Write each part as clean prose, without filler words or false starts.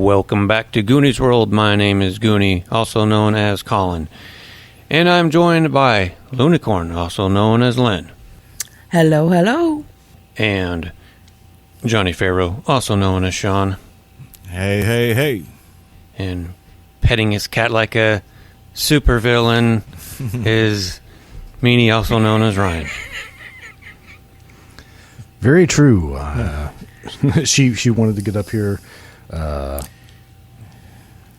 Welcome back to Goonies World. My name is Goonie, also known as Colin. And I'm joined by Lunicorn, also known as Len. Hello, hello. And Johnny Farrow, also known as Sean. Hey, hey, hey. And petting his cat like a supervillain is Meanie, also known as Ryan. Very true. She wanted to get up here,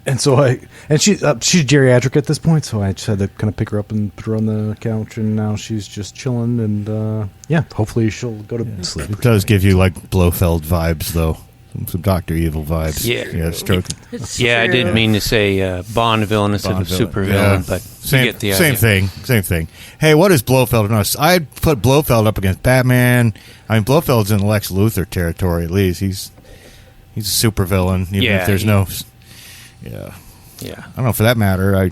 and so she's geriatric at this point, so I just had to kind of pick her up and put her on the couch, and now she's just chilling, and hopefully she'll go to sleep. It does give you like Blofeld vibes, though. Some Dr. Evil vibes. Yeah, stroking. Yeah, I did mean to say Bond villain instead of super villain, but you get the idea. Same thing. Hey, what is Blofeld? No, I'd put Blofeld up against Batman. I mean, Blofeld's in Lex Luthor territory, at least. He's a super villain, even if there's no... Yeah. I don't know, for that matter,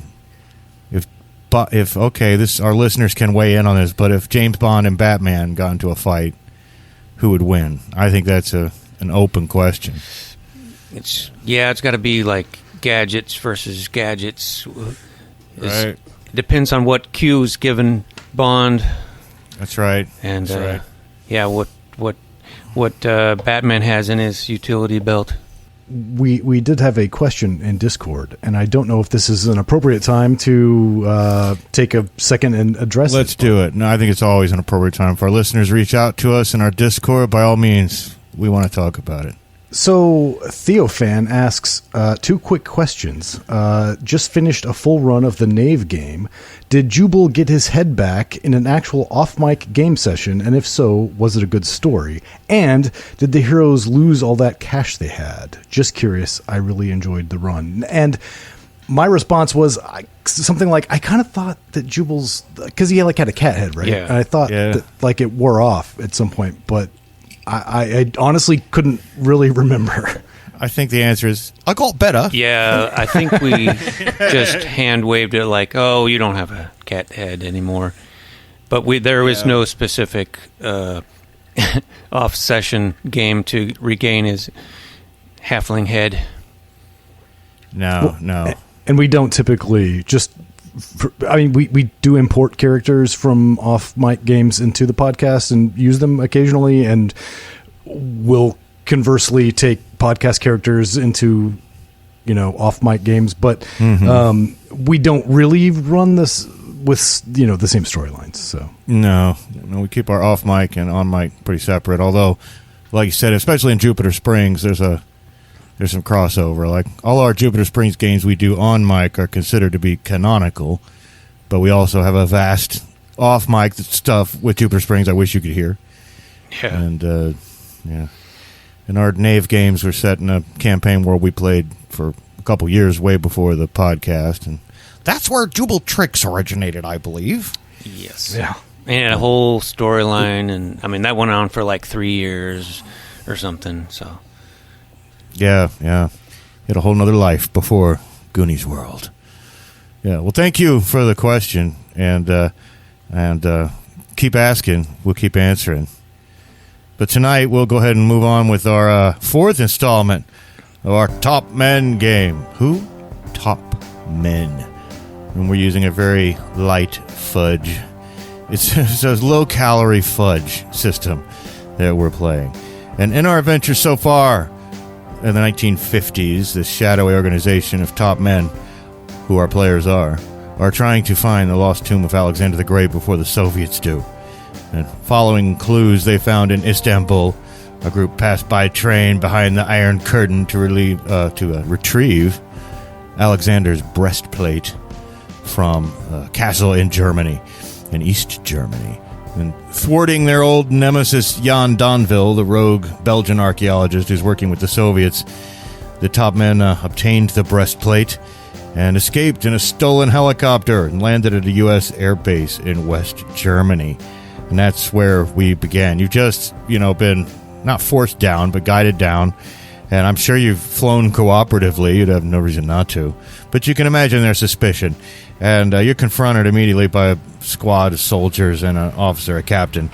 our listeners can weigh in on this, but if James Bond and Batman got into a fight, who would win? I think that's an open question. It's got to be like gadgets versus gadgets. Right. It depends on what Q's given Bond. That's right. And That's right. what Batman has in his utility belt. We did have a question in Discord, and I don't know if this is an appropriate time to take a second and address it. Let's do it. No, I think it's always an appropriate time for our listeners to reach out to us in our Discord. By all means, we want to talk about it. So, Theofan asks, 2 quick questions. Just finished a full run of the Knave game. Did Jubal get his head back in an actual off-mic game session? And if so, was it a good story? And did the heroes lose all that cash they had? Just curious. I really enjoyed the run. And my response was something like, I kind of thought that Jubal's... Because he had a cat head, right? Yeah. And I thought that it wore off at some point, but... I honestly couldn't really remember. I think the answer is, I got better. Yeah, I think we just hand-waved it like, oh, you don't have a cat head anymore. But there was no specific off-session game to regain his halfling head. No. And we don't typically just... we do import characters from off-mic games into the podcast and use them occasionally, and we'll conversely take podcast characters into, off-mic games, but we don't really run this with, the same storylines. So No, we keep our off-mic and on-mic pretty separate, although, like you said, especially in Jupiter Springs, there's some crossover. Like, all our Jupiter Springs games we do on mic are considered to be canonical, but we also have a vast off-mic stuff with Jupiter Springs I wish you could hear. Yeah. And, in our Knave games, we're set in a campaign world we played for a couple years way before the podcast, and that's where Jubal Tricks originated, I believe. Yes. Yeah. And a whole storyline, and, that went on for like 3 years or something, so... Yeah. He had a whole nother life before Goonies World. Yeah, well, thank you for the question, and keep asking. We'll keep answering. But tonight, we'll go ahead and move on with our 4th installment of our Top Men game. Who? Top Men. And we're using a very light fudge. It's a low-calorie fudge system that we're playing. And in our adventure so far... in the 1950s, this shadowy organization of top men, who our players are trying to find the lost tomb of Alexander the Great before the Soviets do. And following clues they found in Istanbul, a group passed by train behind the Iron Curtain to retrieve Alexander's breastplate from a castle in Germany, in East Germany. And thwarting their old nemesis Jan Donville, the rogue Belgian archaeologist who's working with the Soviets, the top men obtained the breastplate and escaped in a stolen helicopter and landed at a U.S. airbase in West Germany. And that's where we began. You've just, been not forced down, but guided down. And I'm sure you've flown cooperatively. You'd have no reason not to. But you can imagine their suspicion. And you're confronted immediately by a squad of soldiers and an officer, a captain.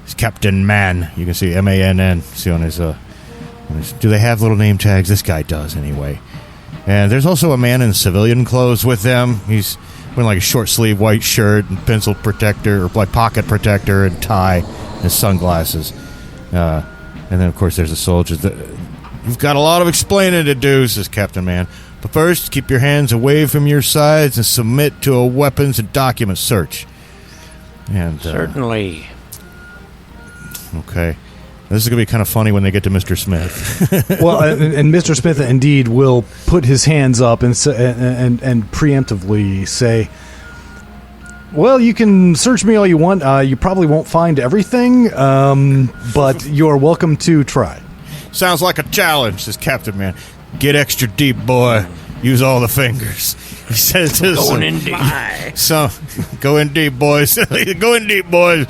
It's Captain Mann. You can see M-A-N-N. See on his... do they have little name tags? This guy does, anyway. And there's also a man in civilian clothes with them. He's wearing like a short sleeve white shirt and pencil protector, or like pocket protector and tie and sunglasses. And then, of course, there's a soldier. You've got a lot of explaining to do, says Captain Man. But first, keep your hands away from your sides and submit to a weapons and document search. And Certainly. Okay. This is going to be kind of funny when they get to Mr. Smith. Well, and Mr. Smith indeed will put his hands up and preemptively say, well, you can search me all you want. You probably won't find everything, but you're welcome to try. Sounds like a challenge, says Captain Man. Get extra deep, boy. Use all the fingers. He says this. Going in deep. So, go in deep, boys. Go in deep, boys.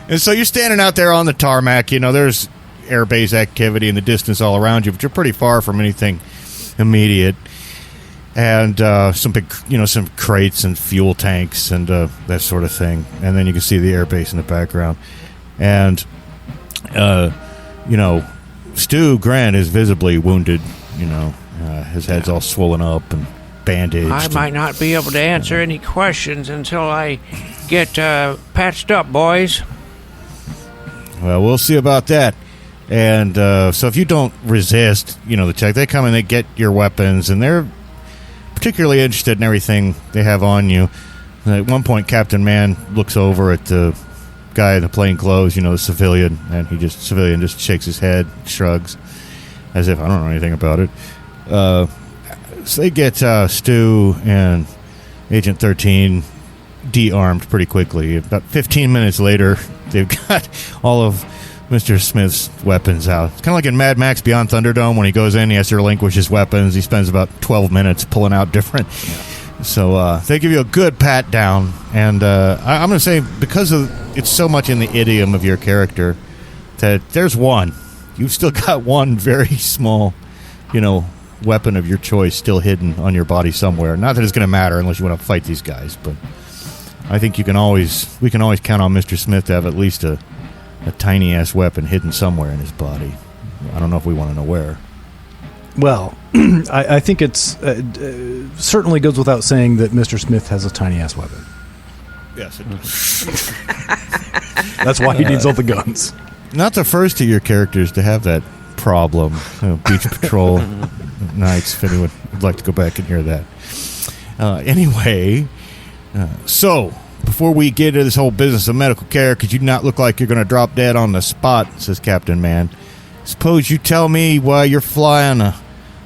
And so you're standing out there on the tarmac. You know, there's airbase activity in the distance all around you, but you're pretty far from anything immediate. And some big, some crates and fuel tanks and that sort of thing. And then you can see the airbase in the background. And, Stu Grant is visibly wounded. His head's all swollen up and bandaged. I might not be able to answer any questions until I get patched up, boys. Well, we'll see about that. And so if you don't resist, the check, they come and they get your weapons, and they're particularly interested in everything they have on you. And at one point, Captain Man looks over at the guy in the plain clothes, the civilian, and civilian just shakes his head, shrugs, as if I don't know anything about it. So they get Stu and Agent 13 de-armed pretty quickly. About 15 minutes later, they've got all of Mr. Smith's weapons out. It's kind of like in Mad Max Beyond Thunderdome. When he goes in, he has to relinquish his weapons. He spends about 12 minutes pulling out different. So they give you a good pat down. And I'm going to say, because it's so much in the idiom of your character, that there's one. You've still got one very small, weapon of your choice still hidden on your body somewhere. Not that it's going to matter unless you want to fight these guys, but I think we can always count on Mr. Smith to have at least a tiny ass weapon hidden somewhere in his body. I don't know if we want to know where. Well, I think it's certainly goes without saying that Mr. Smith has a tiny ass weapon. Yes, it does. That's why he needs all the guns. Not the first of your characters to have that problem. Beach Patrol nights, if anyone would like to go back and hear that. Anyway, so before we get into this whole business of medical care, could you not look like you're going to drop dead on the spot, says Captain Man. Suppose you tell me why you're flying a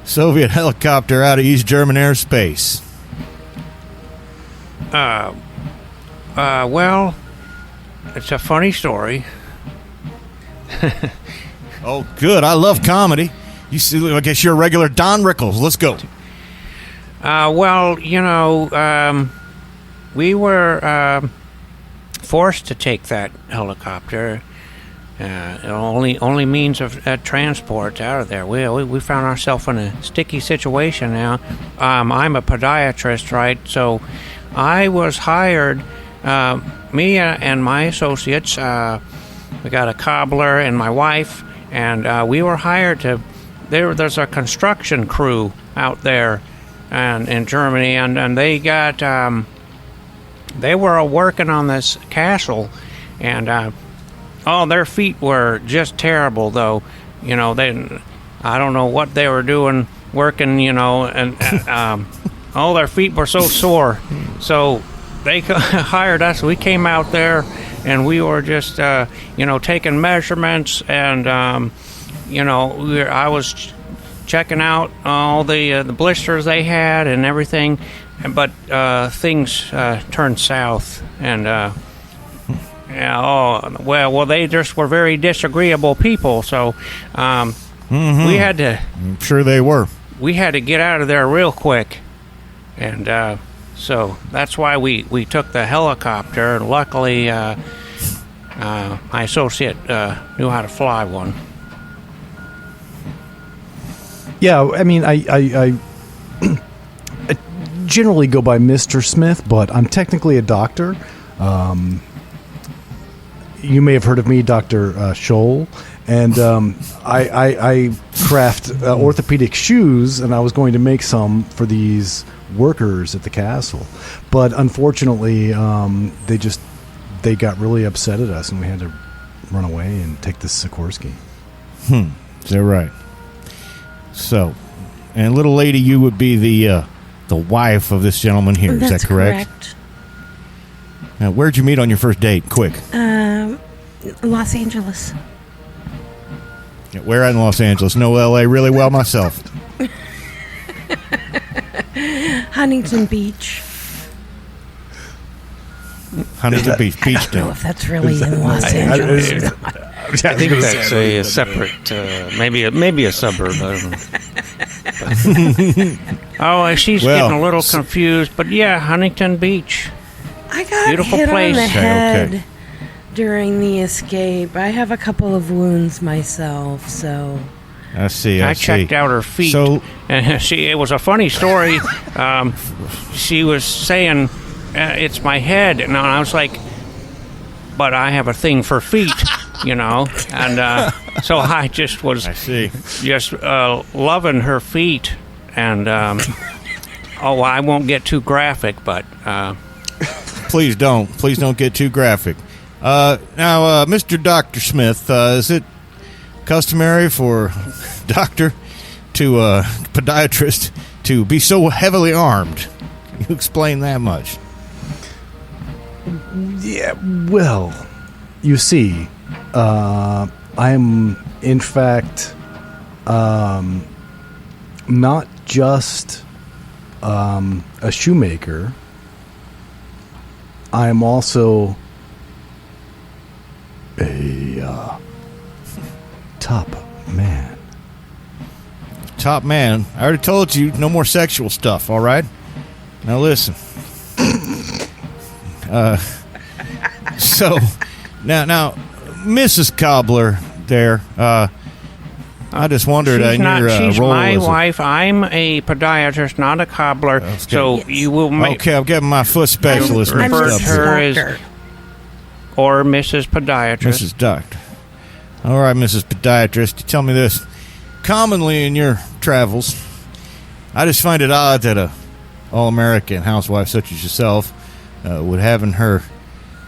Soviet helicopter out of East German airspace. Well, it's a funny story. Oh, good. I love comedy. You see, I guess you're a regular Don Rickles. Let's go. We were forced to take that helicopter. Only means of transport out of there. We found ourselves in a sticky situation now. I'm a podiatrist, right? So I was hired. Me and my associates. We got a cobbler and my wife, and we were hired to. There's a construction crew out there, and in Germany, and they got. They were working on this castle, and their feet were just terrible. Though, I don't know what they were doing working. And their feet were so sore. So they hired us. We came out there. And we were just, taking measurements, and, I was checking out all the blisters they had and everything, but things turned south, and, they just were very disagreeable people, so we had to... I'm sure they were. We had to get out of there real quick, and... So that's why we took the helicopter. Luckily, my associate knew how to fly one. Yeah, I mean, I generally go by Mr. Smith, but I'm technically a doctor. You may have heard of me, Dr. Scholl. And I craft orthopedic shoes, and I was going to make some for these workers at the castle. But unfortunately, they got really upset at us, and we had to run away and take the Sikorsky. Is that right? So, and little lady, you would be the wife of this gentleman here. Is That's that correct? Now, where'd you meet on your first date? Quick. Los Angeles. Where in Los Angeles? Know LA really well myself. Huntington Beach. Huntington Beach, I don't know if that's really in Los Angeles. I think that's a separate, maybe a suburb. I don't know. Oh, she's getting a little confused, but yeah, Huntington Beach. I got Beautiful hit place. on the head Okay. during the escape. I have a couple of wounds myself, so... I see. I checked out her feet, So, and it was a funny story. She was saying, "It's my head," and I was like, "But I have a thing for feet, you know." And so I just was I see. just loving her feet, and I won't get too graphic, but Please don't get too graphic. Now, Mr. Dr. Smith, is it customary for doctor to podiatrist to be so heavily armed? Can you explain that much? Yeah, well, you see, I'm in fact not just a shoemaker. I'm also a top man. Top man, I already told you, no more sexual stuff, all right? Now listen. So, now, Mrs. Cobbler there, I just wondered she's in not. your She's role my as a- wife. I'm a podiatrist, not a cobbler. Okay. So you will make Okay, I'm getting my foot specialist I'm mixed referred up. Mrs. her as- Doctor. or Mrs. Podiatrist. Mrs. Doctor. All right, Mrs. Podiatrist, tell me this. Commonly in your travels, I just find it odd that a all-American housewife such as yourself would have in her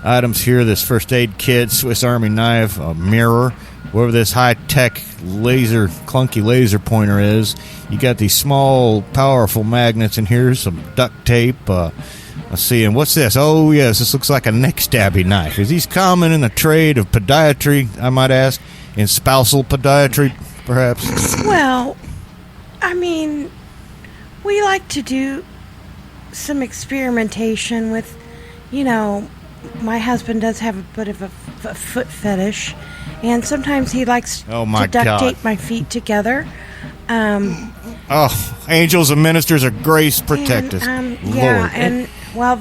items here this first aid kit, Swiss Army knife, a mirror, whatever this high-tech clunky laser pointer is. You got these small, powerful magnets in here, some duct tape. Let's see, and what's this? Oh, yes, this looks like a neck stabby knife. Is these common in the trade of podiatry, I might ask? In spousal podiatry, perhaps? Well, I mean, we like to do some experimentation with, my husband does have a bit of a foot fetish, and sometimes he likes Oh, my to duct God. tape my feet together. Oh, angels and ministers of grace protect us. Yeah, Lord. and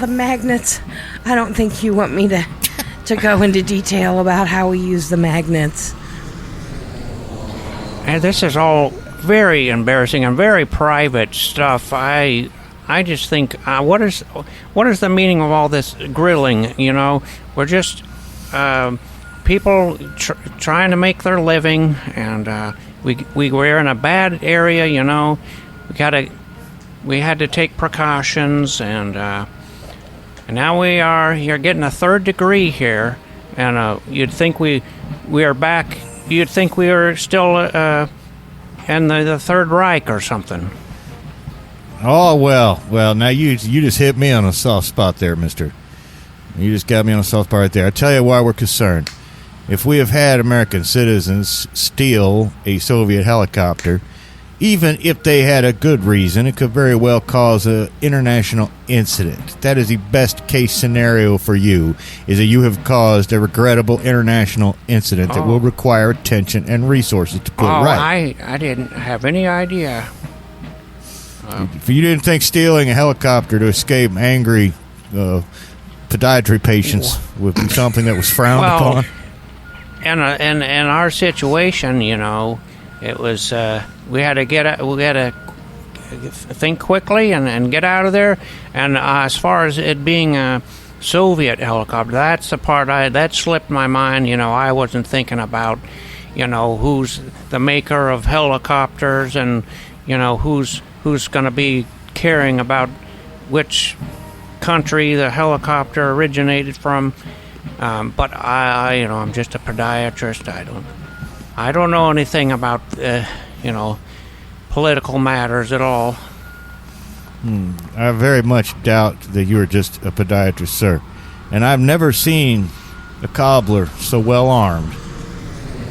the magnets, I don't think you want me to go into detail about how we use the magnets. And this is all very embarrassing and very private stuff. I just think, what is the meaning of all this grilling? We're just people trying to make their living, and we're in a bad area. We had to take precautions, and now you're getting a third degree here, and you'd think we are back. You'd think we were still in the Third Reich or something. Oh, well, now you just hit me on a soft spot there, mister. You just got me on a soft spot right there. I tell you why we're concerned. If we have had American citizens steal a Soviet helicopter, even if they had a good reason, it could very well cause an international incident. That is the best case scenario for you, is that you have caused a regrettable international incident that will require attention and resources to put right. I didn't have any idea. If you didn't think stealing a helicopter to escape angry podiatry patients would be something that was frowned upon. And in our situation, it was we had to think quickly and get out of there. And as far as it being a Soviet helicopter, that's the part that slipped my mind. I wasn't thinking about who's the maker of helicopters, and who's going to be caring about which country the helicopter originated from. But I'm just a podiatrist. I don't know anything about political matters at all. I very much doubt that you are just a podiatrist, sir. And I've never seen a cobbler so well armed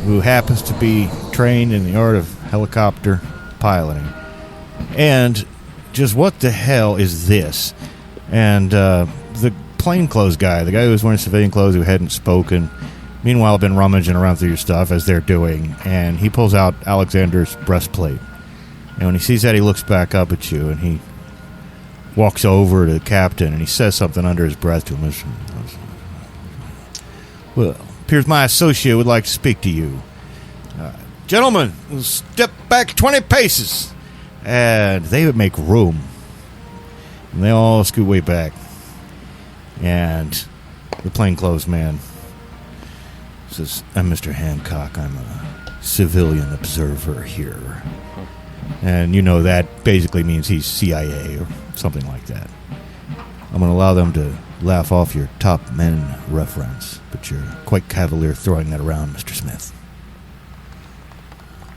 who happens to be trained in the art of helicopter piloting. And just what the hell is this? And the plainclothes guy, the guy who was wearing civilian clothes who hadn't spoken, meanwhile been rummaging around through your stuff as they're doing, and he pulls out Alexander's breastplate. And when he sees that, he looks back up at you, and he walks over to the captain, and he says something under his breath to him. Well, appears my associate would like to speak to you. Gentlemen, step back 20 paces. And they would make room. And they all scoot way back. And the plainclothes man says, I'm Mr. Hancock. I'm a civilian observer here. And that basically means he's CIA or something like that. I'm going to allow them to laugh off your top men reference, but you're quite cavalier throwing that around, Mr. Smith.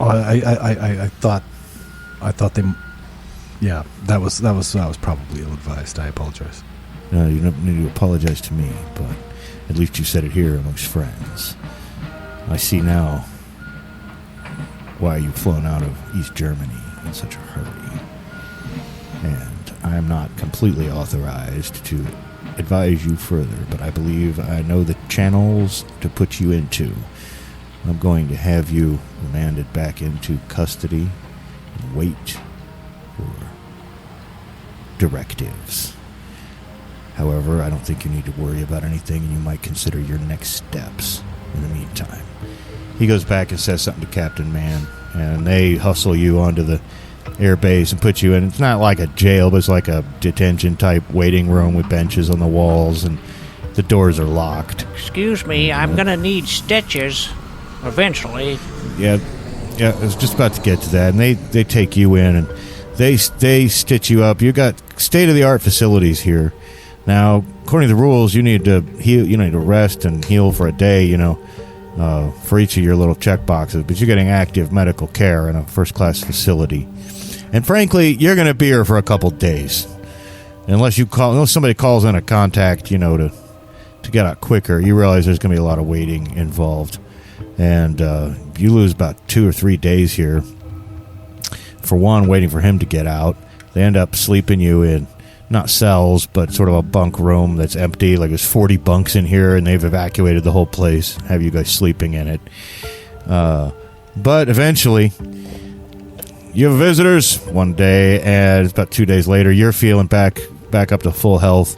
Oh, I thought they. Yeah, that was probably ill-advised. I apologize. No, you don't need to apologize to me, but at least you said it here amongst friends. I see now why you've flown out of East Germany in such a hurry. And I am not completely authorized to advise you further, but I believe I know the channels to put you into. I'm going to have you remanded back into custody and wait for directives. However, I don't think you need to worry about anything, and you might consider your next steps in the meantime. He goes back and says something to Captain Mann, and they hustle you onto the airbase and put you in. It's not like a jail, but it's like a detention-type waiting room with benches on the walls, and the doors are locked. Excuse me, I'm going to need stitches eventually. Yeah, I was just about to get to that. And they take you in, and they stitch you up. You got state-of-the-art facilities here. Now, according to the rules, you need to heal. You need to rest and heal for a day, for each of your little check boxes. But you're getting active medical care in a first-class facility. And frankly, you're going to be here for a couple days, unless somebody calls in a contact, to get out quicker. You realize there's going to be a lot of waiting involved, and you lose about 2 or 3 days here. For one, waiting for him to get out. They end up sleeping you in not cells, but sort of a bunk room that's empty. Like there's 40 bunks in here, and they've evacuated the whole place. Have you guys sleeping in it? But eventually, you have visitors one day, and it's about 2 days later. You're feeling back up to full health.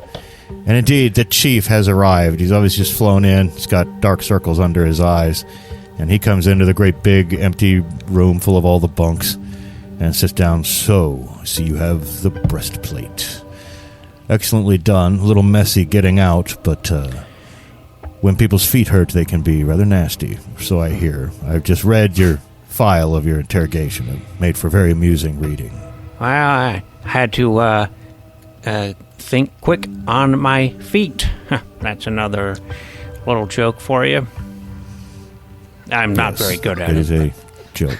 And indeed, the chief has arrived. He's obviously just flown in. He's got dark circles under his eyes. And he comes into the great big empty room full of all the bunks and sits down. So, I see you have the breastplate. Excellently done. A little messy getting out, but when people's feet hurt, they can be rather nasty. So I hear. I've just read your file of your interrogation. It made for very amusing reading. Well, I had to think quick on my feet. That's another little joke for you. I'm not very good at it. It is a joke.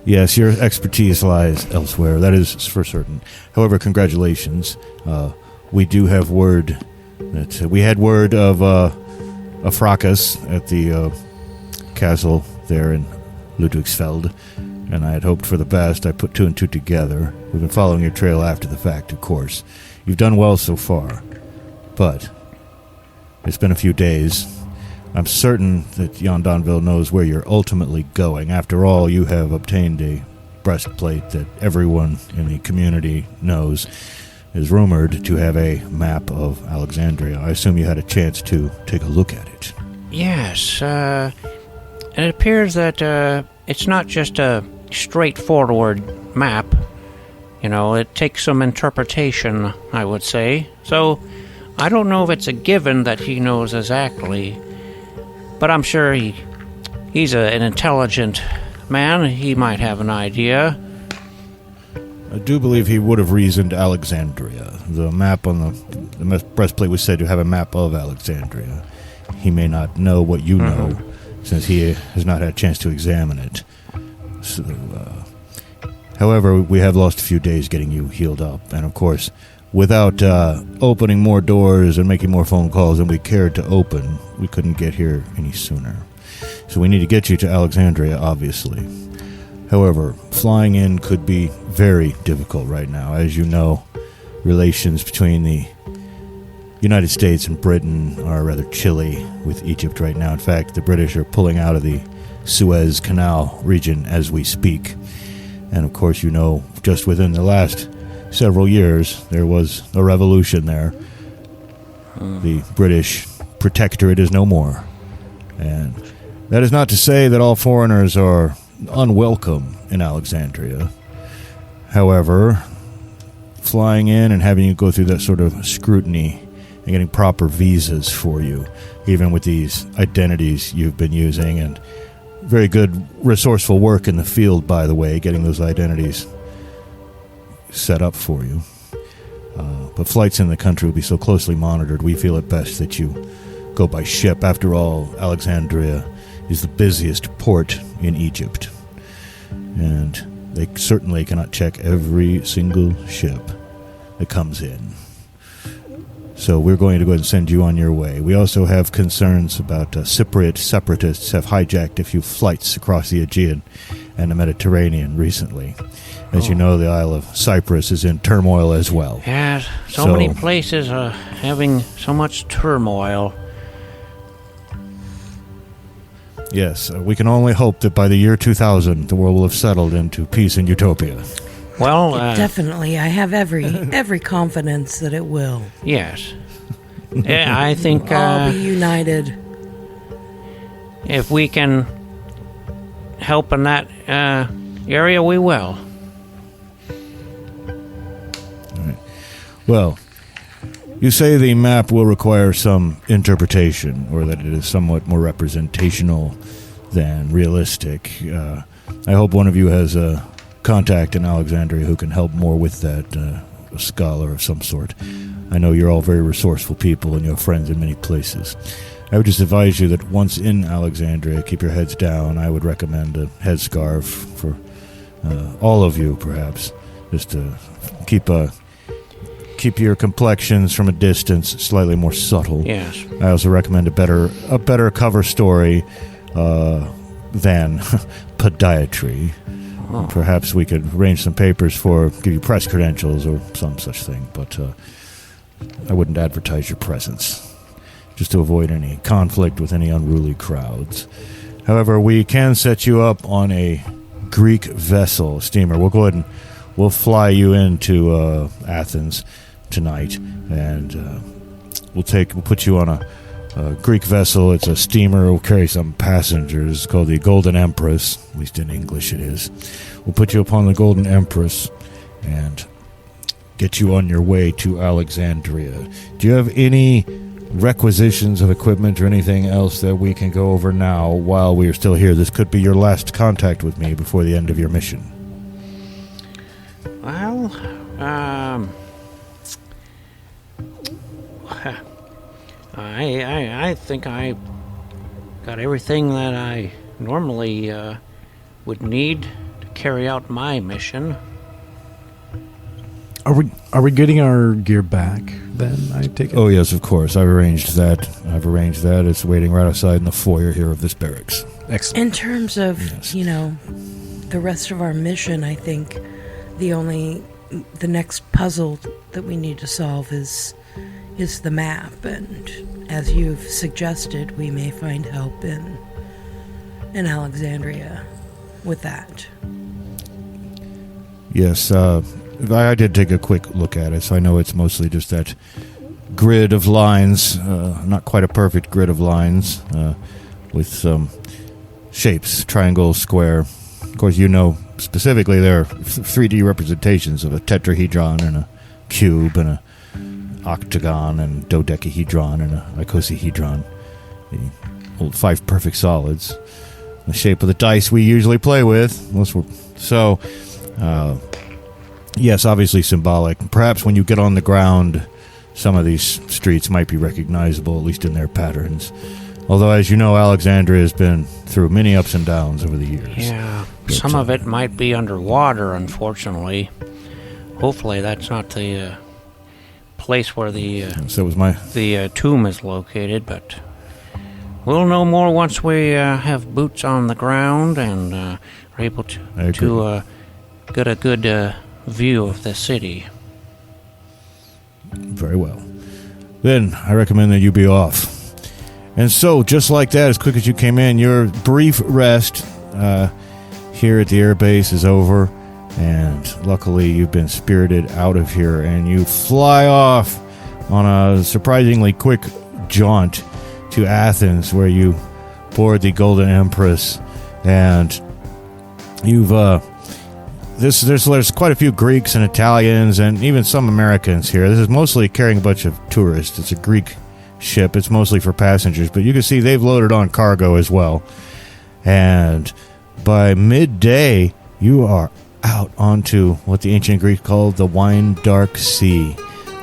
Yes, your expertise lies elsewhere. That is for certain. However, congratulations. We do have word that we had word of a fracas at the castle there in Ludwigsfeld, and I had hoped for the best. I put 2 and 2 together. We've been following your trail after the fact, of course. You've done well so far, but it's been a few days. I'm certain that Jan Donville knows where you're ultimately going. After all, you have obtained a breastplate that everyone in the community knows is rumored to have a map of Alexandria. I assume you had a chance to take a look at it. Yes, and it appears that it's not just a straightforward map. It takes some interpretation, I would say. So, I don't know if it's a given that he knows exactly, but I'm sure he He's an intelligent man. He might have an idea. I do believe he would have reasoned Alexandria. The map on the breastplate was said to have a map of Alexandria. He may not know what you know, since he has not had a chance to examine it. So, however, we have lost a few days getting you healed up, and of course, without opening more doors and making more phone calls than we cared to open, we couldn't get here any sooner. So we need to get you to Alexandria, obviously. However, flying in could be very difficult right now. As you know, relations between the United States and Britain are rather chilly with Egypt right now. In fact, the British are pulling out of the Suez Canal region as we speak. And of course, you know, just within the last several years, there was a revolution there. The British protectorate is no more. And that is not to say that all foreigners are unwelcome in Alexandria. However, flying in and having you go through that sort of scrutiny and getting proper visas for you, even with these identities you've been using, and very good resourceful work in the field, by the way, getting those identities set up for you. But flights in the country will be so closely monitored, we feel it best that you go by ship. After all, Alexandria is the busiest port in Egypt, and they certainly cannot check every single ship that comes in. So we're going to go ahead and send you on your way. We also have concerns about Cypriot separatists have hijacked a few flights across the Aegean and the Mediterranean recently. As you know, the Isle of Cyprus is in turmoil as well. Yeah, so many places are having so much turmoil. Yes, we can only hope that by the year 2000, the world will have settled into peace and utopia. Well, definitely, I have every confidence that it will. Yes. Yeah, I think all be united. If we can help in that area, we will. All right. Well, you say the map will require some interpretation, or that it is somewhat more representational than realistic. I hope one of you has a contact in Alexandria who can help more with that, a scholar of some sort. I know you're all very resourceful people and you have friends in many places. I would just advise you that once in Alexandria, keep your heads down. I would recommend a headscarf for all of you, perhaps, just to keep your complexions from a distance slightly more subtle. Yes. I also recommend a better cover story than podiatry. Oh. Perhaps we could arrange some papers give you press credentials or some such thing, but I wouldn't advertise your presence, just to avoid any conflict with any unruly crowds. However, we can set you up on a Greek vessel steamer. We'll go ahead and we'll fly you into Athens tonight, and we'll put you on a Greek vessel. It's a steamer. We'll carry some passengers. It's called the Golden Empress. At least in English it is. We'll put you upon the Golden Empress and get you on your way to Alexandria. Do you have any requisitions of equipment or anything else that we can go over now while we are still here? This could be your last contact with me before the end of your mission. Well, I think I got everything that I normally would need to carry out my mission. Are we getting our gear back then, I take it? Oh, yes, of course. I've arranged that. It's waiting right outside in the foyer here of this barracks. Excellent. In terms of, the rest of our mission, I think the next puzzle that we need to solve is the map, and as you've suggested, we may find help in Alexandria with that. Yes, I did take a quick look at it, so I know it's mostly just that grid of lines, not quite a perfect grid of lines, with some shapes, triangle, square. Of course, specifically there are 3D representations of a tetrahedron and a cube and a octagon and dodecahedron and a icosahedron, the old 5 perfect solids. the shape of the dice we usually play with. So, yes, obviously symbolic. Perhaps when you get on the ground, some of these streets might be recognizable, at least in their patterns. Although, as you know, Alexandria has been through many ups and downs over the years. Yeah, some of it might be underwater, unfortunately. Hopefully that's not the place where the tomb is located, but we'll know more once we have boots on the ground and are able to get a good view of the city. Very well. Then I recommend that you be off. And so, just like that, as quick as you came in, your brief rest here at the airbase is over. And luckily, you've been spirited out of here, and you fly off on a surprisingly quick jaunt to Athens, where you board the Golden Empress, and you've there's quite a few Greeks and Italians and even some Americans here. This is mostly carrying a bunch of tourists. It's a Greek ship. It's mostly for passengers, but you can see they've loaded on cargo as well. And by midday, you are out onto what the ancient Greeks called the wine dark sea.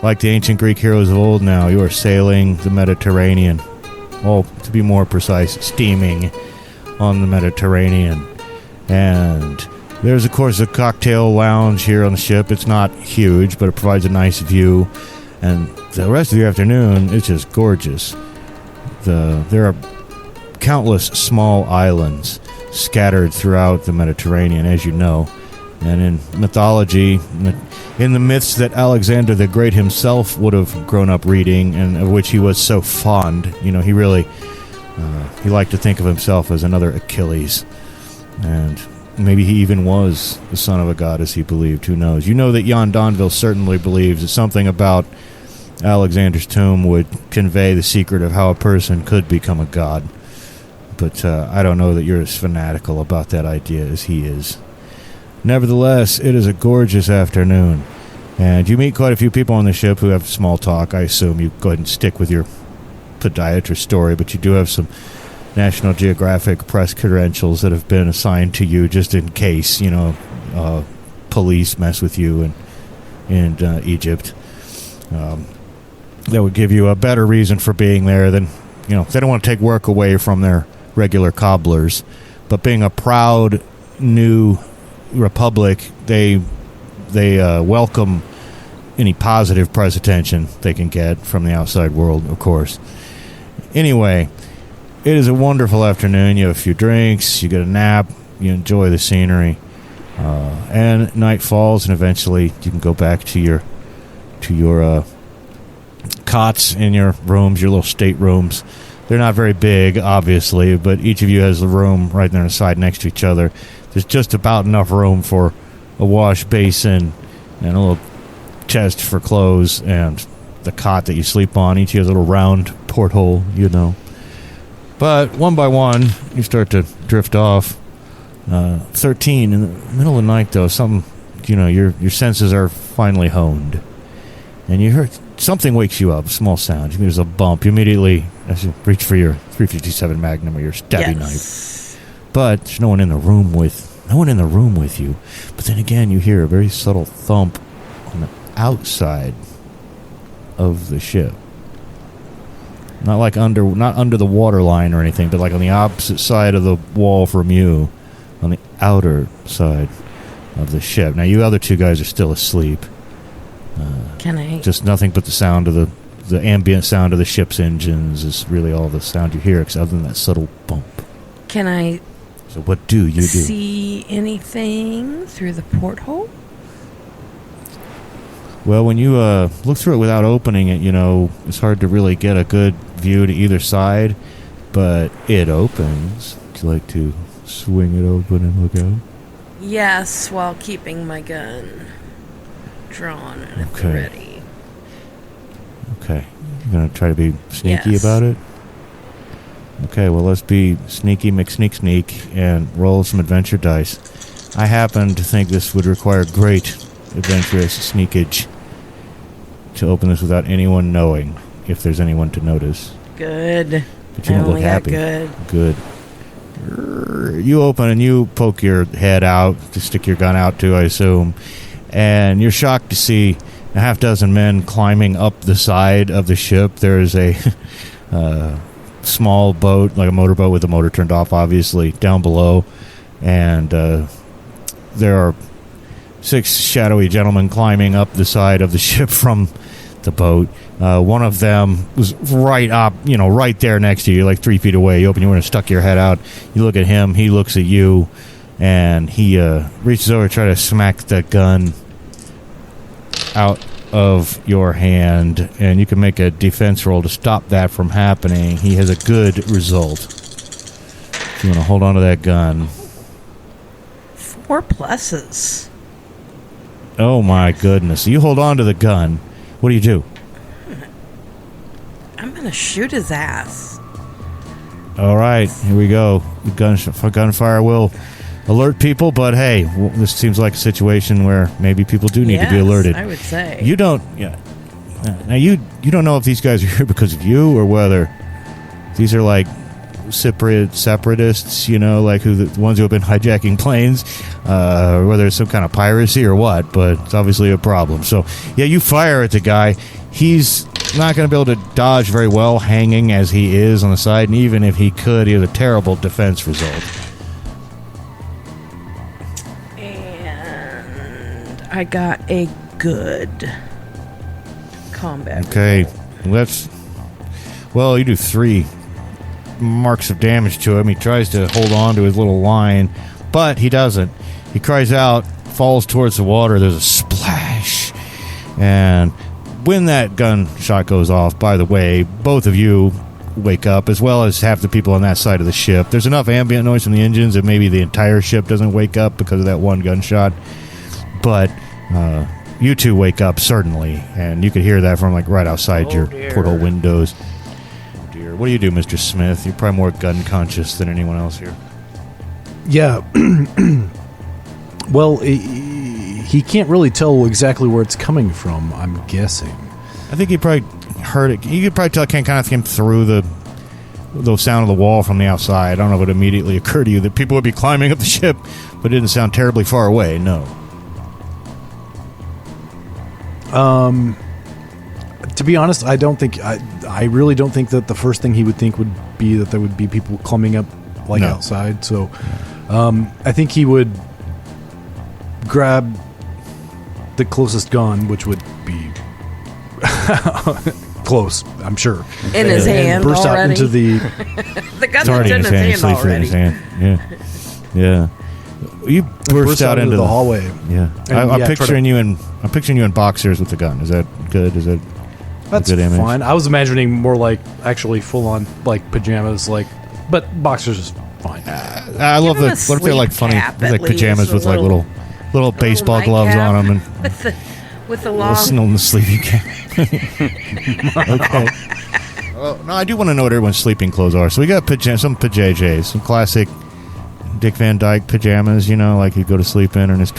Like the ancient Greek heroes of old now, you are sailing the Mediterranean. Well, to be more precise, steaming on the Mediterranean. And there's, of course, a cocktail lounge here on the ship. It's not huge, but it provides a nice view. And the rest of the afternoon, it's just gorgeous. There are countless small islands scattered throughout the Mediterranean, as you know. And in mythology, in the myths that Alexander the Great himself would have grown up reading, and of which he was so fond, he really he liked to think of himself as another Achilles. And maybe he even was the son of a goddess, he believed. Who knows? You know that Jan Donville certainly believes that something about Alexander's tomb would convey the secret of how a person could become a god. But I don't know that you're as fanatical about that idea as he is. Nevertheless, it is a gorgeous afternoon, and you meet quite a few people on the ship who have small talk. I assume you go ahead and stick with your podiatrist story, but you do have some National Geographic press credentials that have been assigned to you just in case, police mess with you in Egypt. That would give you a better reason for being there than, they don't want to take work away from their regular cobblers, but being a proud new republic, they welcome any positive press attention they can get from the outside world, of course. Anyway, it is a wonderful afternoon. You have a few drinks, you get a nap, you enjoy the scenery, and night falls, and eventually you can go back to your cots in your rooms, your little staterooms. They're not very big, obviously, but each of you has the room right there on the side next to each other. There's just about enough room for a wash basin and a little chest for clothes and the cot that you sleep on. Each has a little round porthole, But one by one, you start to drift off. 13, in the middle of the night, though, your senses are finally honed. And you hear something wakes you up, small sound. There's a bump. You immediately reach for your .357 Magnum or your stabby knife. But there's no one in the room with you. But then again, you hear a very subtle thump on the outside of the ship. Not under the water line or anything, but like on the opposite side of the wall from you, on the outer side of the ship. Now, you other two guys are still asleep. Just nothing but the sound of the ambient sound of the ship's engines is really all the sound you hear, other than that subtle bump. Can I? So what do you do? See anything through the porthole? Well, when you look through it without opening it, it's hard to really get a good view to either side, but it opens. Would you like to swing it open and look out? Yes, while keeping my gun drawn and ready. Okay. You're going to try to be sneaky about it? Okay, well, let's be sneaky McSneak and roll some adventure dice. I happen to think this would require great adventurous sneakage to open this without anyone knowing, if there's anyone to notice. Good. But you don't look happy. Good. Good. You open and you poke your head out to stick your gun out to, I assume, and you're shocked to see a half dozen men climbing up the side of the ship. There's a small boat, like a motorboat with the motor turned off, obviously, down below, and there are 6 shadowy gentlemen climbing up the side of the ship from the boat. One of them was right up, right there next to you, like 3 feet away. You open your window, stuck your head out. You look at him. He looks at you, and he reaches over to try to smack the gun out of your hand, and you can make a defense roll to stop that from happening. He has a good result. If you want to hold on to that gun. 4 pluses. Oh, my goodness. So you hold on to the gun. What do you do? I'm going to shoot his ass. All right, here we go. Gunfire will alert people, but hey, this seems like a situation where maybe people do need to be alerted. I would say. You don't. Yeah. Now you don't know if these guys are here because of you or whether these are like Cypriot separatists, like the ones who have been hijacking planes, or whether it's some kind of piracy or what. But it's obviously a problem. So yeah, you fire at the guy. He's not going to be able to dodge very well, hanging as he is on the side, and even if he could, he has a terrible defense result. And I got a good combat. Okay, well, you do 3 marks of damage to him. He tries to hold on to his little line, but he doesn't. He cries out, falls towards the water. There's a splash, and when that gunshot goes off, by the way, both of you wake up, as well as half the people on that side of the ship. There's enough ambient noise from the engines that maybe the entire ship doesn't wake up because of that one gunshot. But you two wake up, certainly, and you could hear that from right outside your portal windows. Oh, dear. What do you do, Mr. Smith? You're probably more gun conscious than anyone else here. Yeah. Well, he can't really tell exactly where it's coming from, I'm guessing. I think he probably heard it. You could probably tell it kind of came through the sound of the wall from the outside. I don't know if it immediately occurred to you that people would be climbing up the ship, but it didn't sound terribly far away, no. To be honest, I really don't think that the first thing he would think would be that there would be people climbing up outside. So, I think he would grab the closest gun, which would be close, I'm sure, in his hand, burst already? out into the. The gun's in his hand already. Yeah. You burst out into the hallway. Yeah, I'm picturing you in. I'm picturing you in boxers with the gun. Is that good? Is that that's a good image? Fine. I was imagining more like actually full on pajamas, but boxers is fine. I love the. What if they're funny, pajamas with little baseball gloves on them and with the long on the sleeping cap. Okay. Well, no, I do want to know what everyone's sleeping clothes are. So we got some pajamas, some classic Dick Van Dyke pajamas, like he'd go to sleep in his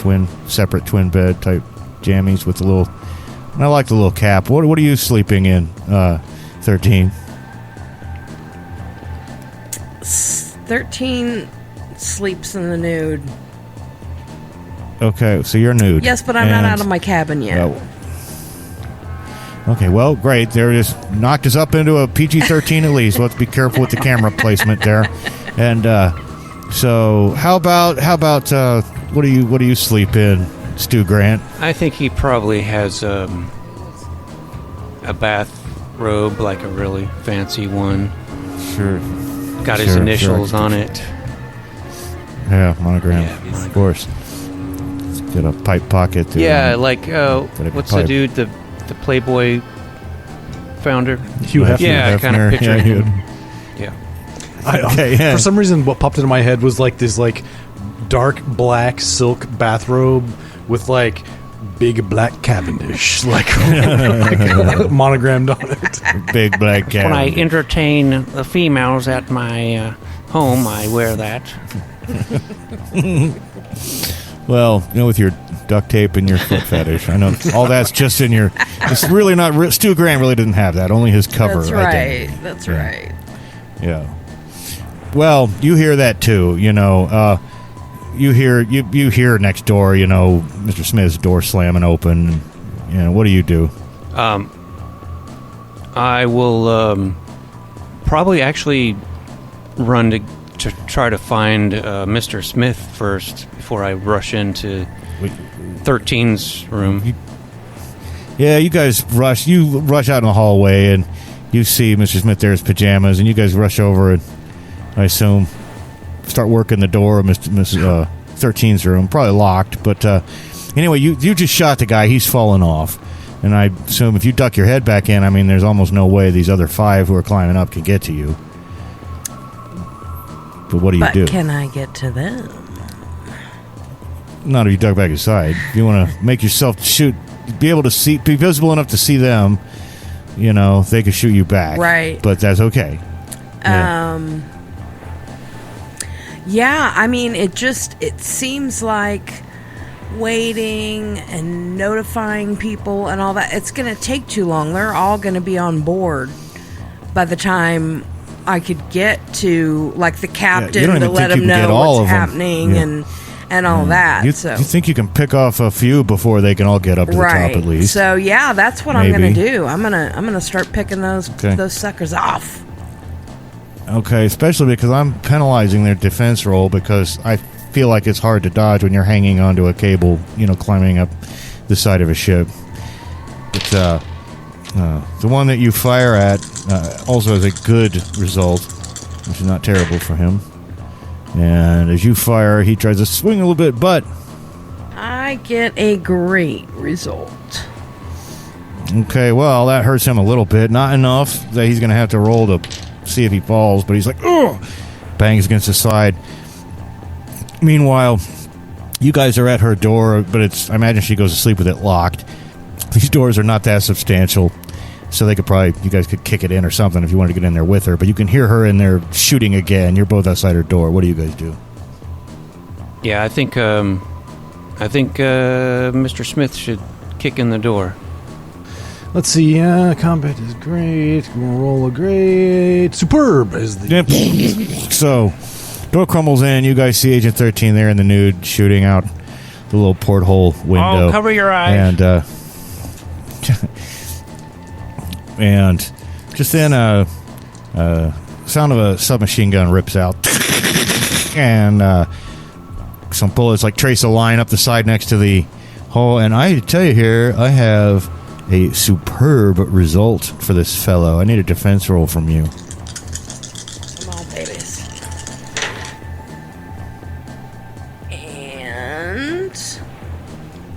separate twin bed type jammies with the little. And I like the little cap. What are you sleeping in? 13. 13 sleeps in the nude. Okay, so you're nude. Yes, but I'm not out of my cabin yet. Okay, well, great. They just knocked us up into a PG-13 at least. Let's be careful with the camera placement there. And so, how about what do you sleep in, Stu Grant? I think he probably has a bathrobe, like a really fancy one. Sure. Got his initials on it. Yeah, monogram. Of course. Got a pipe pocket. Yeah, what's the dude, the Playboy founder? Hugh Hefner. Yeah, I kind of picture him. Yeah. For some reason, what popped into my head was this dark black silk bathrobe with big black Cavendish monogrammed on it. Big black Cavendish. When I entertain the females at my home, I wear that. Well, with your duct tape and your foot fetish, I know all that's just in your. It's really not. Stu Grant really didn't have that. Only his cover. That's right. That's right. Yeah. Well, you hear that too. You hear next door. Mr. Smith's door slamming open. What do you do? I will probably actually run to try to find Mr. Smith first before I rush into 13's room. Yeah, you guys rush. You rush out in the hallway, and you see Mr. Smith there in his pajamas, and you guys rush over and, I assume, start working the door of Mrs. 13's room. Probably locked, but anyway, you just shot the guy. He's fallen off. And I assume if you duck your head back in, there's almost no way these other 5 who are climbing up can get to you. But what do you do? But can I get to them? Not if you duck back inside. If you want to make yourself be able to be visible enough to see them, they could shoot you back. Right. But that's okay. Yeah, it seems like waiting and notifying people and all that, it's going to take too long. They're all going to be on board by the time I could get to, like, the captain to let him know what's happening and all that. You think you can pick off a few before they can all get up to the top at least? So yeah, that's what I'm going to do. I'm gonna start picking those suckers off. Okay, especially because I'm penalizing their defense roll because I feel like it's hard to dodge when you're hanging onto a cable, climbing up the side of a ship. But the one that you fire at also has a good result, which is not terrible for him. And as you fire, he tries to swing a little bit, but I get a great result. Okay, well, that hurts him a little bit. Not enough that he's going to have to roll to see if he falls, but he's like, ugh! Bangs against the side. Meanwhile, you guys are at her door, but I imagine she goes to sleep with it locked. These doors are not that substantial, so you guys could kick it in or something if you wanted to get in there with her, but you can hear her in there shooting again. You're both outside her door. What do you guys do? Yeah, I think Mr. Smith should kick in the door. Let's see. Combat is great. We'll roll a great. Superb is the. Yep. So, door crumbles in. You guys see Agent 13 there in the nude shooting out the little porthole window. Oh, cover your eyes. And just then sound of a submachine gun rips out. And some bullets trace a line up the side next to the hole. And I tell you here, I have a superb result for this fellow. I need a defense roll from you. Come on, babies. And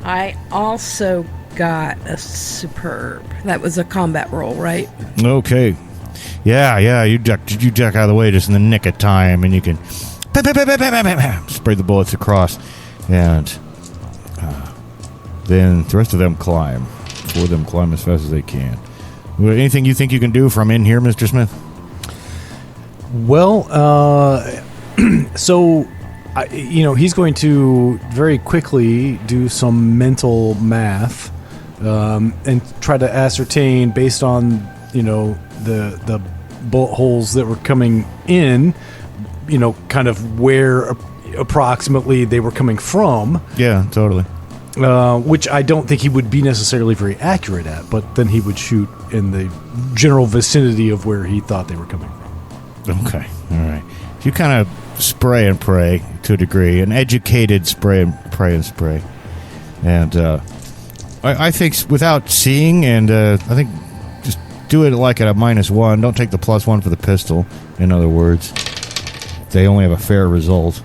I also got a superb. That was a combat roll, right? Okay. Yeah, you duck out of the way just in the nick of time, and you can spray the bullets across, and then the rest of them climb. 4 of them climb as fast as they can. Anything you think you can do from in here, Mr. Smith? Well, so he's going to very quickly do some mental math and try to ascertain, based on the bullet holes that were coming in, kind of where approximately they were coming from. Yeah, totally. Which I don't think he would be necessarily very accurate at, but then he would shoot in the general vicinity of where he thought they were coming from. Okay, all right. You kind of spray and pray to a degree, an educated spray and pray and spray. And I think without seeing, and I think just do it like at a -1. Don't take the +1 for the pistol, in other words. They only have a fair result.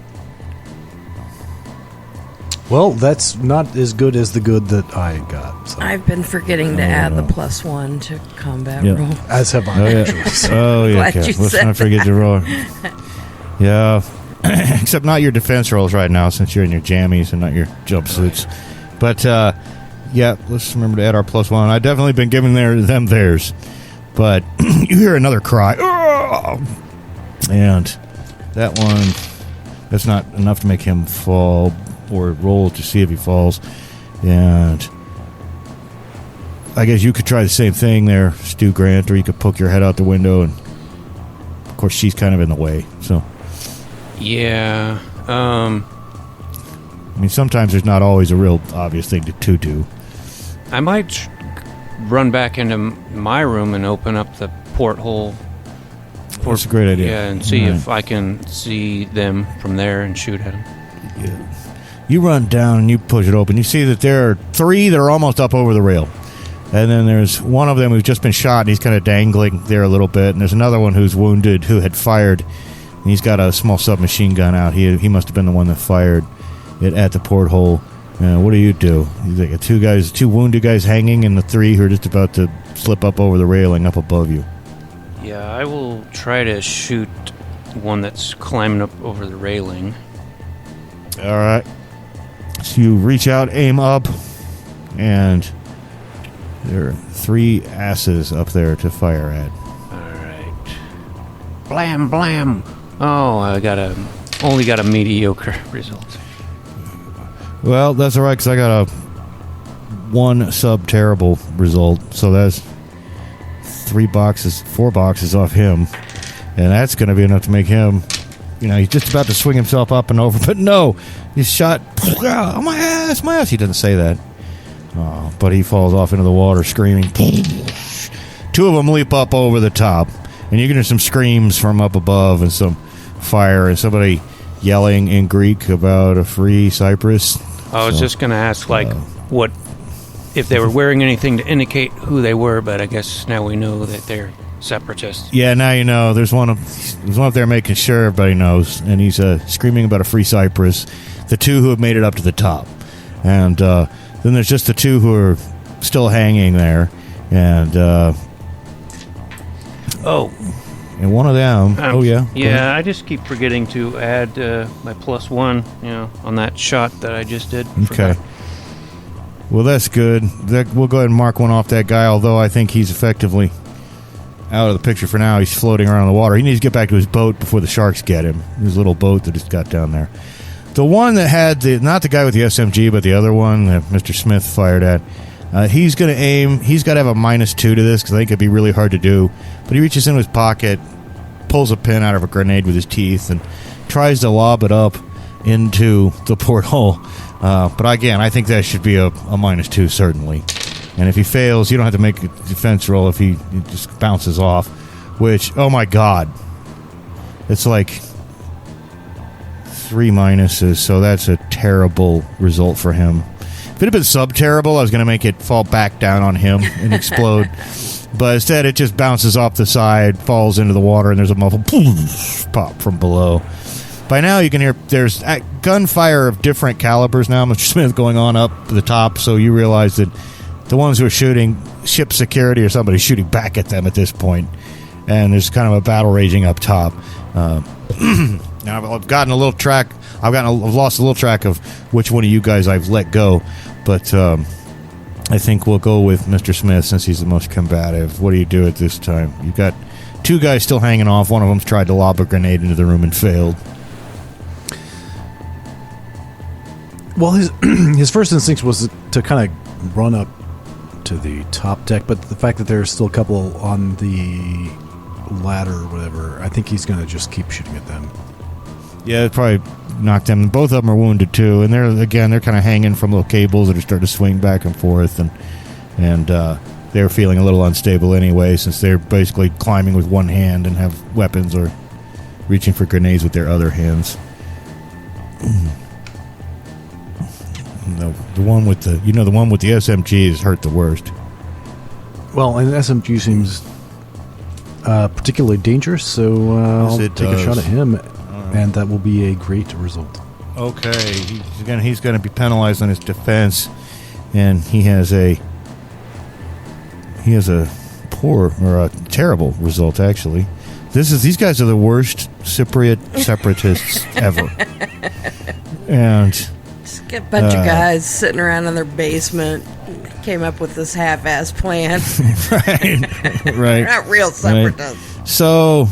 Well, that's not as good as the good that I got. So. I've been forgetting to add the +1 to combat roll. As have I. Oh, yeah. Oh, yeah. Glad you Let's said not forget your roll. Yeah. Except not your defense rolls right now, since you're in your jammies and not your jumpsuits. But, yeah, let's remember to add our +1. I've definitely been giving them theirs. But you hear another cry. Oh! And that one, that's not enough to make him fall, or roll to see if he falls. And I guess you could try the same thing there, Stu Grant, or you could poke your head out the window, and of course she's kind of in the way. So Yeah. I mean, sometimes there's not always a real obvious thing to do. I might run back into my room and open up the porthole. That's a great idea. Yeah, and see if I can see them from there and shoot at them. Yeah. You run down and you push it open. You see that there are 3 that are almost up over the rail. And then there's one of them who's just been shot, and he's kind of dangling there a little bit. And there's another one who's wounded who had fired. And he's got a small submachine gun out. He must have been the one that fired it at the porthole. What do? You got 2 wounded guys hanging, and the 3 who are just about to slip up over the railing up above you. Yeah, I will try to shoot one that's climbing up over the railing. All right. So you reach out, aim up, and there are 3 asses up there to fire at. All right. Blam, blam. Oh, I only got a mediocre result. Well, that's all right, because I got a 1 sub-terrible result. So that's 4 boxes off him. And that's going to be enough to make him, he's just about to swing himself up and over. But no, he's shot. Oh, my ass, my ass. He doesn't say that. Oh, but he falls off into the water screaming. 2 of them leap up over the top. And you can hear some screams from up above and some fire and somebody yelling in Greek about a free Cyprus. I was just going to ask, what if they were wearing anything to indicate who they were, but I guess now we know that they're Separatists. Yeah, now you know. There's one up there making sure everybody knows, and he's screaming about a free Cyprus. The 2 who have made it up to the top, and then there's just the 2 who are still hanging there, and and one of them. Yeah, I just keep forgetting to add my +1, on that shot that I just did. Okay. Well, that's good. We'll go ahead and mark one off that guy, although I think he's effectively out of the picture for now. He's floating around in the water. He needs to get back to his boat before the sharks get him. His little boat that just got down there. The one that had not the guy with the SMG, but the other one that Mr. Smith fired at, he's going to aim. He's got to have a -2 to this because I think it'd be really hard to do. But he reaches into his pocket, pulls a pin out of a grenade with his teeth, and tries to lob it up into the porthole. But again, I think that should be a -2, certainly. And if he fails, you don't have to make a defense roll if he just bounces off. Which, oh my god. It's like 3 minuses, so that's a terrible result for him. If it had been sub-terrible, I was going to make it fall back down on him and explode. But instead, it just bounces off the side, falls into the water, and there's a muffled pop from below. By now, you can hear there's gunfire of different calibers now, Mr. Smith, going on up the top, so you realize that the ones who are shooting, ship security or somebody shooting back at them at this point. And there's kind of a battle raging up top. Now, I've gotten a little track. I've lost a little track of which one of you guys I've let go. But I think we'll go with Mr. Smith since he's the most combative. What do you do at this time? You've got 2 guys still hanging off. One of them's tried to lob a grenade into the room and failed. Well, his first instinct was to kind of run up to the top deck, but the fact that there's still a couple on the ladder or whatever, I think he's going to just keep shooting at them. Yeah, it probably knocked them. Both of them are wounded too, and they're kind of hanging from little cables that are starting to swing back and forth, and they're feeling a little unstable anyway, since they're basically climbing with one hand and have weapons or reaching for grenades with their other hands. The one with the SMG is hurt the worst. Well, and SMG seems particularly dangerous, so I'll take a shot at him, and that will be a great result. Okay, he's going to be penalized on his defense, and he has a poor or a terrible result actually. These guys are the worst Cypriot separatists ever, and. Just get a bunch of guys sitting around in their basement, came up with this half-ass plan. Right. Not real separatists. Right. So,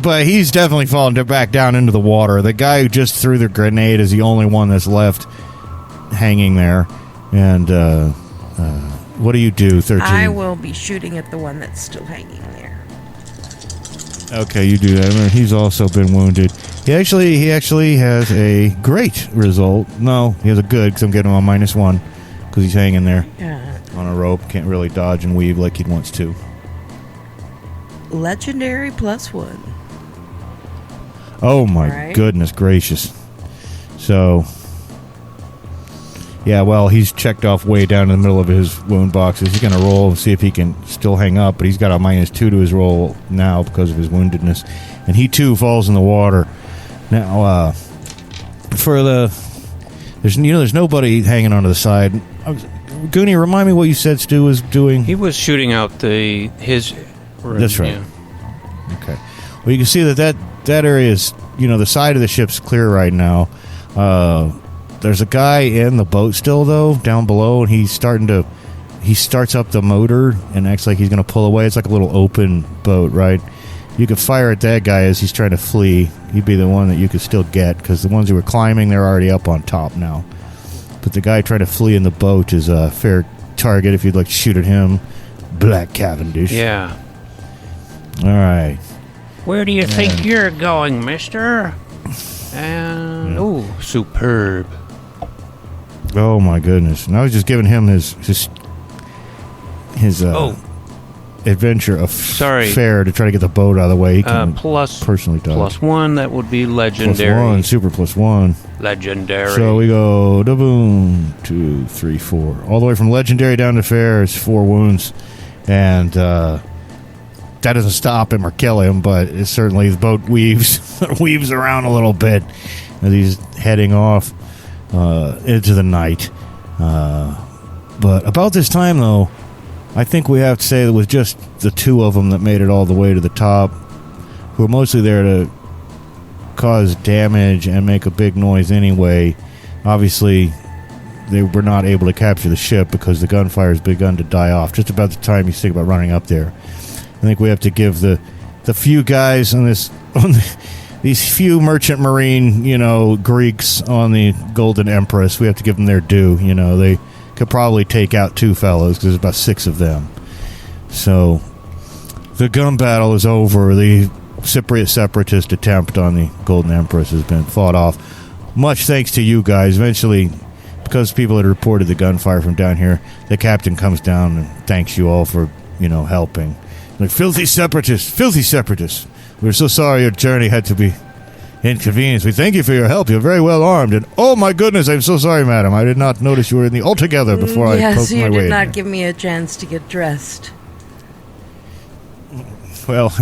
but he's definitely fallen back down into the water. The guy who just threw the grenade is the only one that's left hanging there. And what do you do, 13? I will be shooting at the one that's still hanging there. Okay, you do that. I mean, he's also been wounded. He actually has a great result. No, he has a good because I'm getting him on -1 because he's hanging there on a rope. Can't really dodge and weave like he wants to. Legendary +1. Oh my Right. goodness gracious. So, yeah, well, he's checked off way down in the middle of his wound boxes. He's going to roll and see if he can still hang up, but he's got a -2 to his roll now because of his woundedness. And he too falls in the water. Now, there's nobody hanging onto the side. Goonie, remind me what you said Stu was doing. He was shooting out his. That's right. Yeah. Okay. Well, you can see that area is, the side of the ship's clear right now. There's a guy in the boat still, though, down below, and he starts up the motor and acts like he's going to pull away. It's like a little open boat, right? You could fire at that guy as he's trying to flee. He'd be the one that you could still get, because the ones who were climbing, they're already up on top now. But the guy trying to flee in the boat is a fair target if you'd like to shoot at him. Black Cavendish. Yeah. All right. Where do you think you're going, mister? And superb. Oh my goodness! And I was just giving him his adventure of fare to try to get the boat out of the way. He can personally dodge. +1, that would be legendary. +1, super +1. Legendary. So we go da boom, 2, 3, 4, all the way from legendary down to fair is 4 wounds, and that doesn't stop him or kill him, but it certainly the boat weaves around a little bit as he's heading off into the night. But about this time, though, I think we have to say that it was just the 2 of them that made it all the way to the top, who were mostly there to cause damage and make a big noise anyway. Obviously, they were not able to capture the ship because the gunfire has begun to die off just about the time you think about running up there. I think we have to give the few guys these few merchant marine, Greeks on the Golden Empress, we have to give them their due. They could probably take out 2 fellows because there's about 6 of them. So the gun battle is over. The Cypriot separatist attempt on the Golden Empress has been fought off. Much thanks to you guys. Eventually, because people had reported the gunfire from down here, the captain comes down and thanks you all for, helping. Like, filthy separatists. We're so sorry your journey had to be inconvenienced. We thank you for your help. You're very well armed. And oh my goodness, I'm so sorry, madam. I did not notice you were in the altogether before I poked my way in. Yes, you did not give me a chance to get dressed. Well,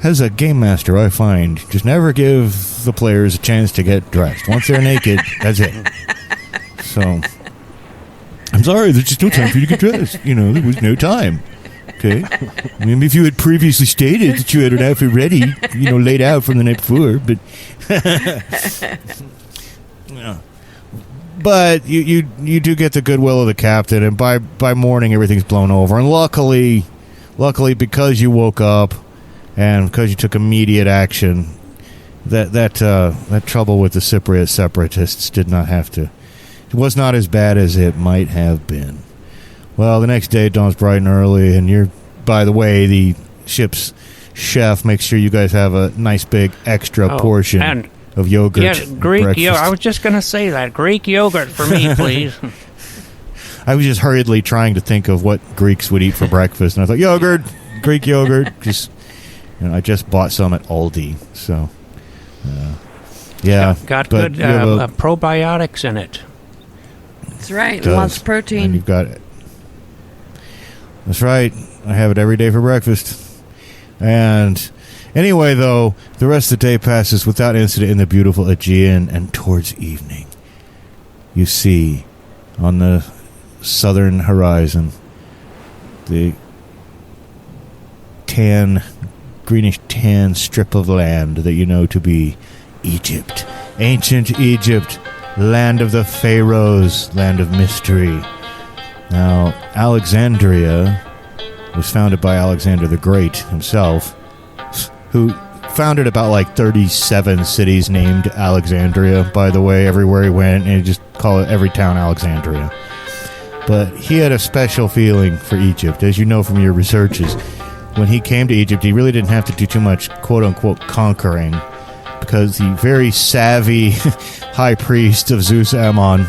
as a game master, I find just never give the players a chance to get dressed. Once they're naked, that's it. So, I'm sorry, there's just no time for you to get dressed. There was no time. Okay. I mean, if you had previously stated that you had an outfit ready, laid out from the night before, but yeah. But you do get the goodwill of the captain, and by morning everything's blown over. And luckily, because you woke up and because you took immediate action, that trouble with the Cypriot separatists did not have to. It was not as bad as it might have been. Well, the next day it dawns bright and early, and by the way, the ship's chef makes sure you guys have a nice big extra portion of yogurt. Yeah, Greek yogurt. I was just going to say that. Greek yogurt for me, please. I was just hurriedly trying to think of what Greeks would eat for breakfast, and I thought, yogurt, Greek yogurt. I just bought some at Aldi, so yeah. Got good probiotics in it. That's right, lots of protein. And you've got it. That's right. I have it every day for breakfast. And anyway, though, the rest of the day passes without incident in the beautiful Aegean, and towards evening, you see on the southern horizon the greenish tan strip of land that you know to be Egypt. Ancient Egypt, land of the pharaohs, land of mystery. Now, Alexandria was founded by Alexander the Great himself, who founded about 37 cities named Alexandria, by the way, everywhere he went, and he just call it every town Alexandria. But he had a special feeling for Egypt, as you know from your researches. When he came to Egypt, he really didn't have to do too much quote-unquote conquering, because the very savvy high priest of Zeus Ammon,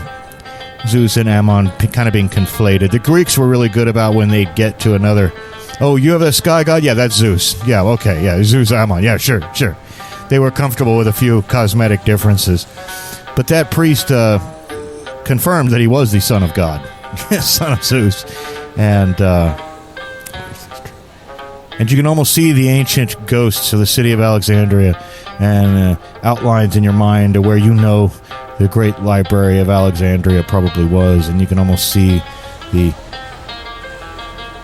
Zeus and Ammon kind of being conflated. The Greeks were really good about when they'd get to another, oh, you have a sky god? Yeah, that's Zeus. Yeah, okay, yeah, Zeus Ammon. Yeah, sure. They were comfortable with a few cosmetic differences. But that priest confirmed that he was the son of God, son of Zeus. And you can almost see the ancient ghosts of the city of Alexandria and outlines in your mind of where you know the great library of Alexandria probably was, and you can almost see the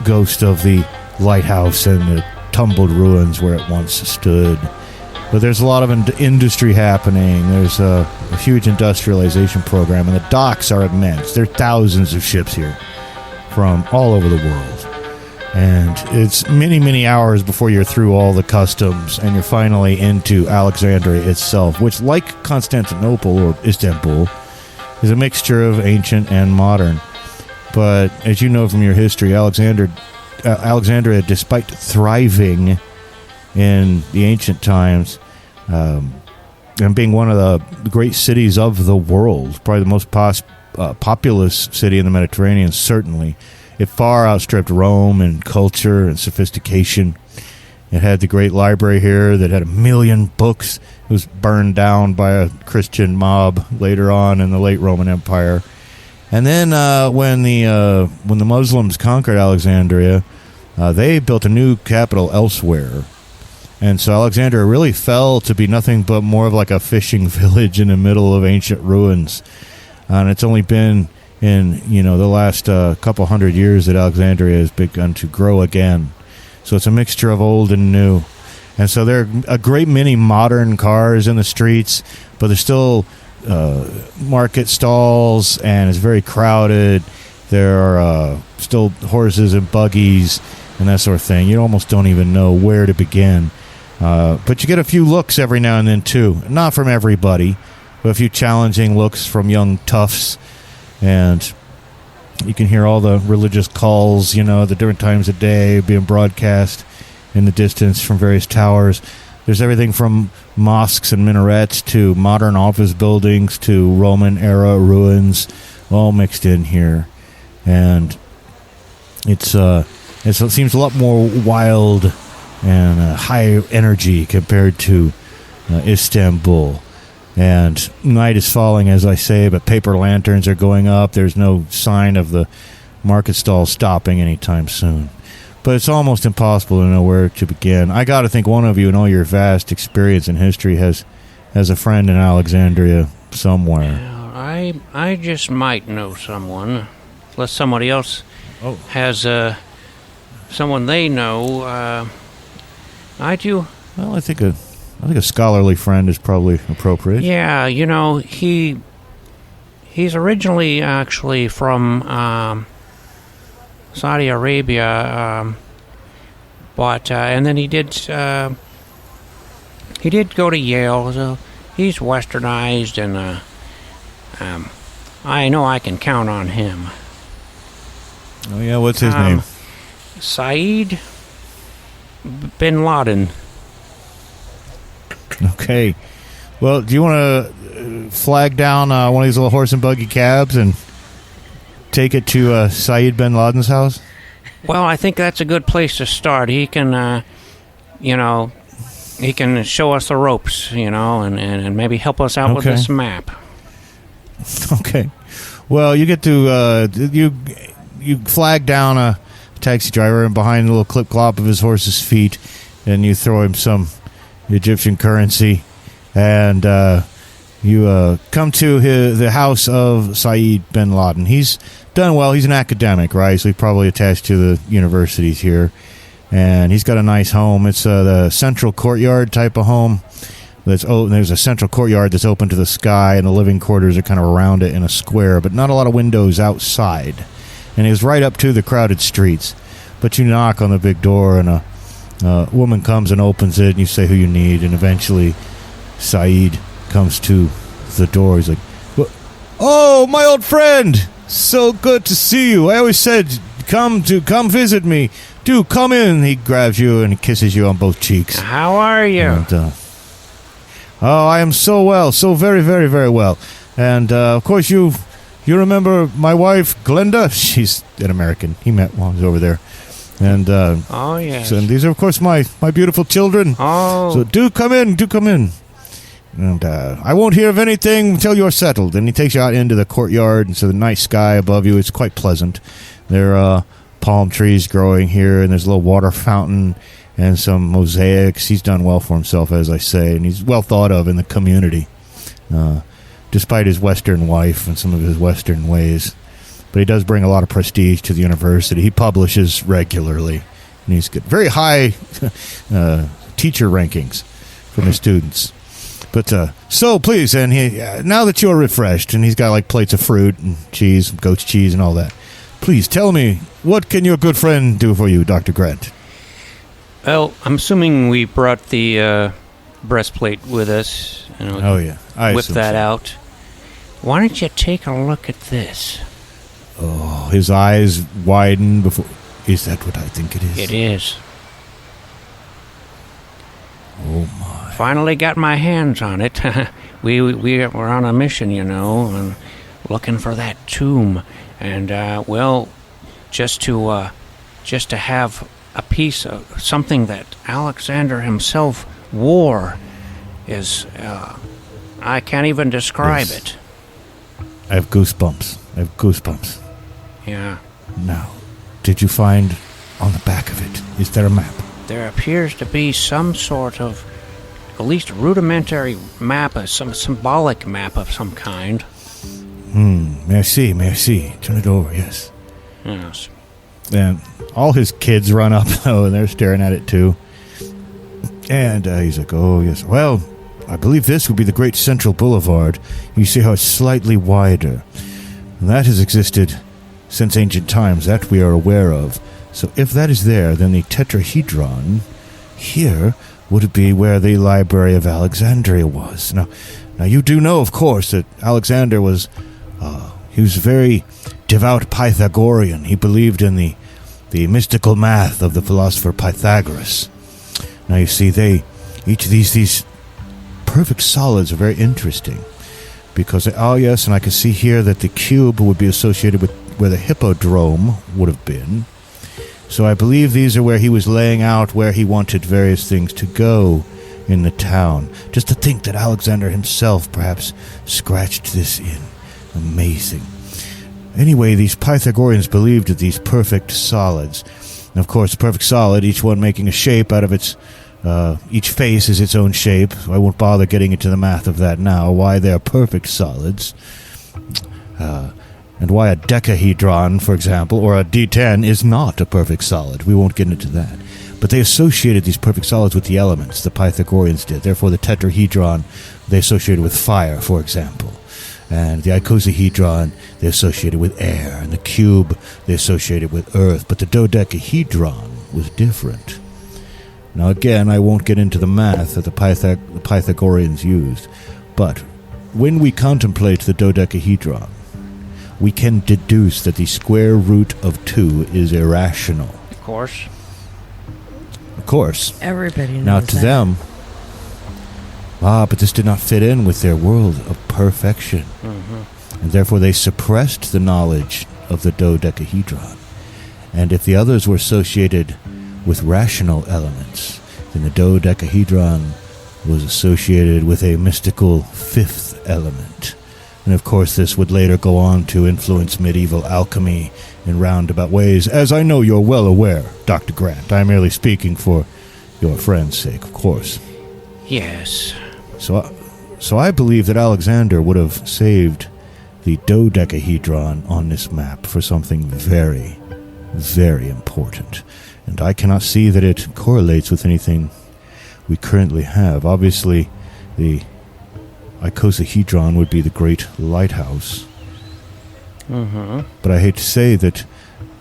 ghost of the lighthouse and the tumbled ruins where it once stood. But there's a lot of industry happening. There's a huge industrialization program, and the docks are immense. There are thousands of ships here from all over the world. And it's many, many hours before you're through all the customs and you're finally into Alexandria itself, which, like Constantinople or Istanbul, is a mixture of ancient and modern. But as you know from your history, Alexandria, despite thriving in the ancient times and being one of the great cities of the world, probably the most populous city in the Mediterranean, certainly, it far outstripped Rome in culture and sophistication. It had the great library here that had 1 million books. It was burned down by a Christian mob later on in the late Roman Empire. And then when the Muslims conquered Alexandria, they built a new capital elsewhere. And so Alexandria really fell to be nothing but more of like a fishing village in the middle of ancient ruins. And it's only been in the last couple hundred years that Alexandria has begun to grow again. So it's a mixture of old and new. And so there are a great many modern cars in the streets, but there's still market stalls, and it's very crowded. There are still horses and buggies and that sort of thing. You almost don't even know where to begin. But you get a few looks every now and then, too. Not from everybody, but a few challenging looks from young toughs. And you can hear all the religious calls, the different times of day being broadcast in the distance from various towers. There's everything from mosques and minarets to modern office buildings to Roman-era ruins, all mixed in here. And it seems a lot more wild and high energy compared to Istanbul. And night is falling, as I say, but paper lanterns are going up. There's no sign of the market stall stopping anytime soon. But it's almost impossible to know where to begin. I got to think one of you, in all your vast experience in history, has a friend in Alexandria somewhere. Well, I just might know someone, unless somebody else has someone they know. I do. Well, I think a scholarly friend is probably appropriate. Yeah, he's originally actually from Saudi Arabia, but and then he did go to Yale, so he's westernized, and I know I can count on him. Oh yeah, what's his name? Saeed bin Laden. Okay. Well, do you want to flag down one of these little horse and buggy cabs and take it to Saeed bin Laden's house? Well, I think that's a good place to start. He can, he can show us the ropes, and maybe help us out with this map. Okay. Well, you get to you flag down a taxi driver, and behind the little clip-clop of his horse's feet, and you throw him some Egyptian currency, and you come to the house of Saeed bin Laden. He's done well. He's an academic, right? So he's probably attached to the universities here, and he's got a nice home. It's the central courtyard type of home. There's a central courtyard that's open to the sky, and the living quarters are kind of around it in a square, but not a lot of windows outside. And it's right up to the crowded streets. But you knock on the big door, and a woman comes and opens it, and you say who you need, and eventually Saeed comes to the door. He's like, "Oh, my old friend! So good to see you. I always said, come visit me. Do come in." He grabs you and kisses you on both cheeks. How are you? And, Oh, I am so well, so very, very, very well. And, of course, you remember my wife, Glenda? She's an American. He met while he was over there. And, Oh, yes. and these are, of course, my beautiful children. Oh. So do come in. And I won't hear of anything until you're settled. And he takes you out into the courtyard, and so the nice sky above you, it's quite pleasant. There are palm trees growing here, and there's a little water fountain and some mosaics. He's done well for himself, as I say, and he's well thought of in the community, despite his Western wife and some of his Western ways. But he does bring a lot of prestige to the university. He publishes regularly, and he's got very high teacher rankings from his students. But so please, and now that you're refreshed, and he's got like plates of fruit and cheese, goat's cheese, and all that, please tell me, what can your good friend do for you, Dr. Grant? Well, I'm assuming we brought the breastplate with us. Oh, yeah. I whip assume that so. out. Why don't you take a look at this? Oh, his eyes widen before... Is that what I think it is? It is. Oh, my. Finally got my hands on it. we were on a mission, and looking for that tomb. And, just to have a piece of something that Alexander himself wore is, I can't even describe it. I have goosebumps. Yeah. Now, did you find on the back of it, is there a map? There appears to be some sort of, at least rudimentary map, some symbolic map of some kind. May I see? Turn it over, yes. Yes. And all his kids run up, though, and they're staring at it, too. And he's like, oh, yes. Well, I believe this would be the Great Central Boulevard. You see how it's slightly wider. And that has existed since ancient times, that we are aware of. So if that is there, then the tetrahedron here would be where the Library of Alexandria was. Now you do know, of course, that Alexander was he was a very devout Pythagorean. He believed in the mystical math of the philosopher Pythagoras. Now you see, each of these perfect solids are very interesting because, oh yes, and I can see here that the cube would be associated with where the hippodrome would have been. So I believe these are where he was laying out where he wanted various things to go in the town. Just to think that Alexander himself perhaps scratched this in. Amazing. Anyway, these Pythagoreans believed that these perfect solids, and of course, the perfect solid, each one making a shape out of its, each face is its own shape. So I won't bother getting into the math of that now, why they're perfect solids. And why a decahedron, for example, or a D10 is not a perfect solid. We won't get into that. But they associated these perfect solids with the elements, the Pythagoreans did. Therefore, the tetrahedron, they associated with fire, for example. And the icosahedron, they associated with air. And the cube, they associated with earth. But the dodecahedron was different. Now, again, I won't get into the math that the Pythagoreans used. But when we contemplate the dodecahedron, we can deduce that the square root of 2 is irrational. Of course. Of course. Everybody knows Now, to that. them, but this did not fit in with their world of perfection. Mm-hmm. And therefore they suppressed the knowledge of the dodecahedron. And if the others were associated with rational elements, then the dodecahedron was associated with a mystical fifth element. And of course this would later go on to influence medieval alchemy in roundabout ways, as I know you're well aware, Dr. Grant. I'm merely speaking for your friend's sake, of course. Yes. So I believe that Alexander would have saved the dodecahedron on this map for something very, very important. And I cannot see that it correlates with anything we currently have. Obviously, the icosahedron would be the great lighthouse. Mm-hmm. But I hate to say that,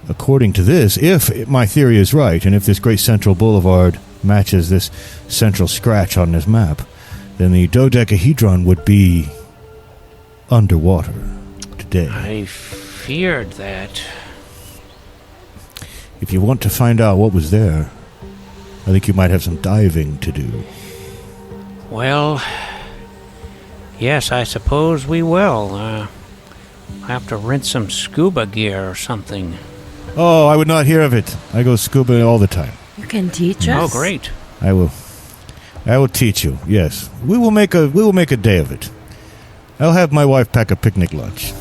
according to this, if my theory is right, and if this great central boulevard matches this central scratch on this map, then the dodecahedron would be underwater today. I feared that. If you want to find out what was there, I think you might have some diving to do. Well, Yes, I suppose we will. I'll have to rent some scuba gear or something. Oh, I would not hear of it. I go scuba all the time. You can teach us. Oh, great. I will teach you. Yes, we will make a day of it. I'll have my wife pack a picnic lunch.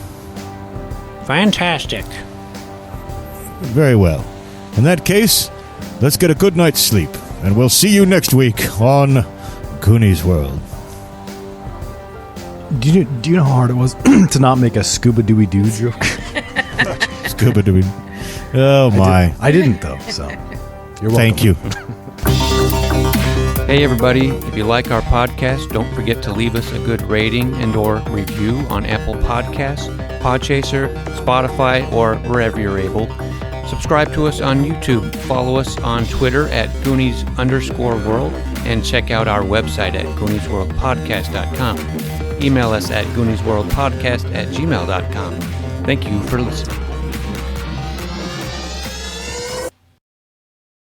Fantastic. Very well. In that case, let's get a good night's sleep, and we'll see you next week on Goonies World. Do you know how hard it was to not make a scuba dooby doo joke? Scuba dooby. Oh my! I didn't though. So you're welcome. Thank you. Hey everybody, if you like our podcast, don't forget to leave us a good rating and or review on Apple Podcasts, Podchaser, Spotify, or wherever you're able. Subscribe to us on YouTube, follow us on Twitter at Goonies_world, and check out our website at GooniesWorldPodcast.com. Email us at GooniesWorldPodcast@gmail.com. Thank you for listening.